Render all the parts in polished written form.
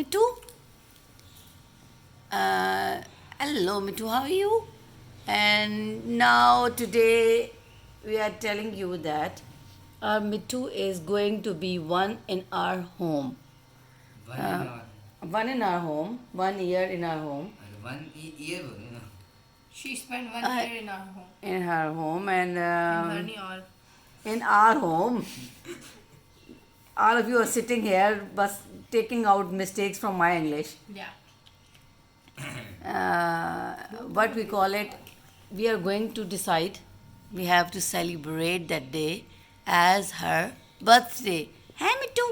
Mithu. Hello, Mithu. How are you? And now today we are telling you that our Mithu is going to be one in our home. One in our home. 1 year in our home. Year, She spent one Uh, year in our home. In her home and In Harnial. in our home. All of you are sitting here but taking out mistakes from my English. Yeah. What we call it, we are going to decide, we have to celebrate that day as her birthday. Hey Mithu,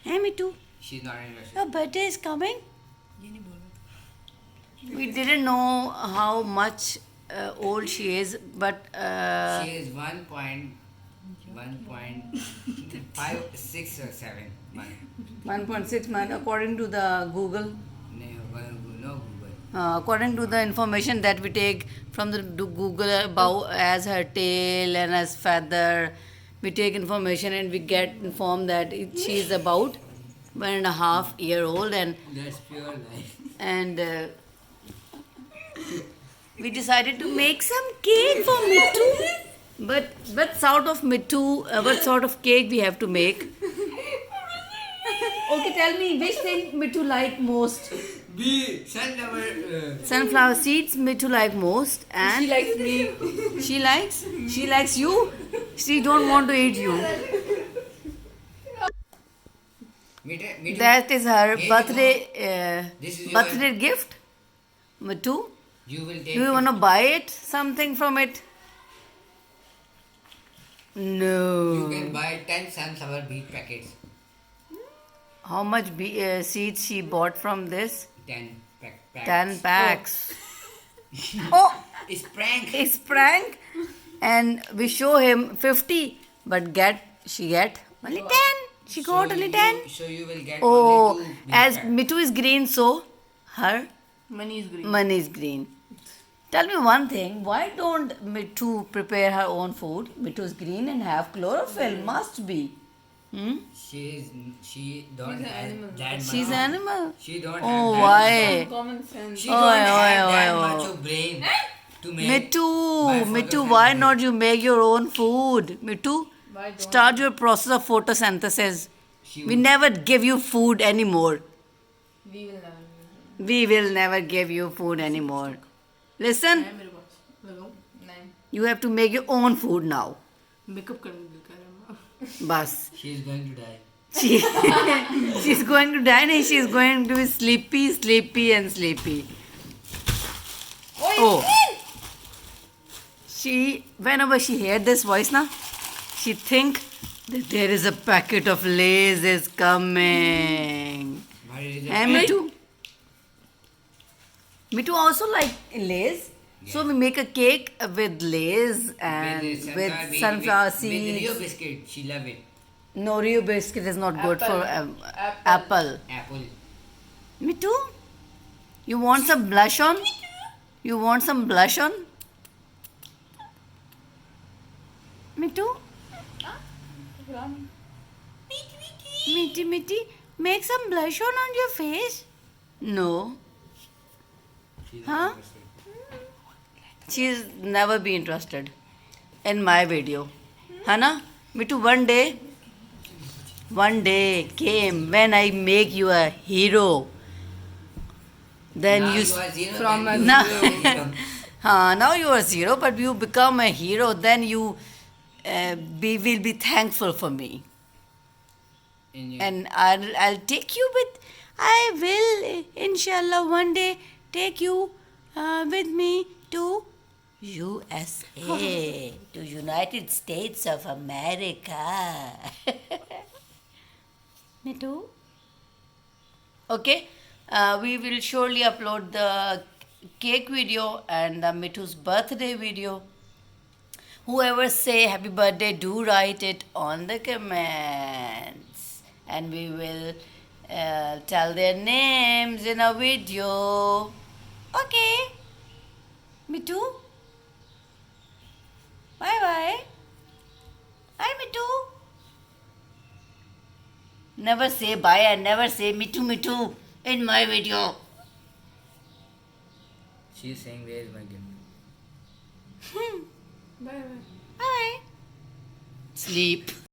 hey Mithu, She's not interested. your birthday is coming. ये नहीं बोल रहा. We didn't know how much old she is, but She is 1.6 or 7 month. 1.6 month according to the Google. No Google. According to the information that we take from the Google about as her tail and as feather, we take information and we get informed that she is about 1.5 year old That's pure life. and we decided to make some cake for Mithu. But what sort of Mithu, what sort of cake we have to make? Okay, tell me which thing Mithu like most. B. Sunflower. Sunflower seeds Mithu like most, and She likes me. she likes you. She don't want to eat you. That is her Here you birthday This is birthday gift. Mithu, You will take do you want to buy it something from it? No. You can buy 10 sunflower beet packets. How much seeds she bought from this? 10 packs. 10 packs. Oh, It's prank. it's prank. And we show him 50, but she get only 10. She got only 10. So you will get Oh, only 2 beet as packs. Mithu is green, so her Money is green. money is green. Tell me one thing, why don't Mithu prepare her own food? Mithu is green and have chlorophyll, must be. Hmm? She don't She's an have animal. that much. She's an animal. She don't Oh, have why? Common sense. She Oi, don't have oi, that oi, much oi. of brain to make. Mithu, for Mithu, the why family. not you make your own food? Mithu, Why don't start your process of photosynthesis. She We would- never give you food anymore. We will never. We will never give you food anymore. Listen, है मेरे पास. लगाओ. नहीं. you have to make your own food now. Makeup करने दिल कर रहा है. Bas. She is going to die. She, she's going to die and she's going to be sleepy and sleepy. Oh. Whenever she hear this voice now, she think that there is a packet of Lays is coming. But it is a And prank. Mithu? Mithu also like Lays. So we make a cake with Lays and with sunflower With Rio seeds. biscuit. She love it. No, Rio biscuit is not good for Apple. apple. Apple. Mithu, you want some blush on? You want some blush on? Mithu? Mitty, make some blush on your face. No. She's Huh? not interested. She's never be interested in my video. Hana? Mithu, one day came when I make you a hero. Then Now you are zero, from then a you Now- will become- now you are zero, but you become a hero. Then you will be thankful for me, in your- and I'll take you with. I will, inshallah, one day take you with me to USA, to United States of America. Me too. Okay, we will surely upload the cake video and the Mithu's birthday video. Whoever say happy birthday, do write it on the comments, and we will tell their names in a video. Okay, Mithu. Bye bye. Bye, Mithu. Never say bye and never say Mithu Mithu in my video. She's saying, where is my gift? Bye bye. Bye. Sleep.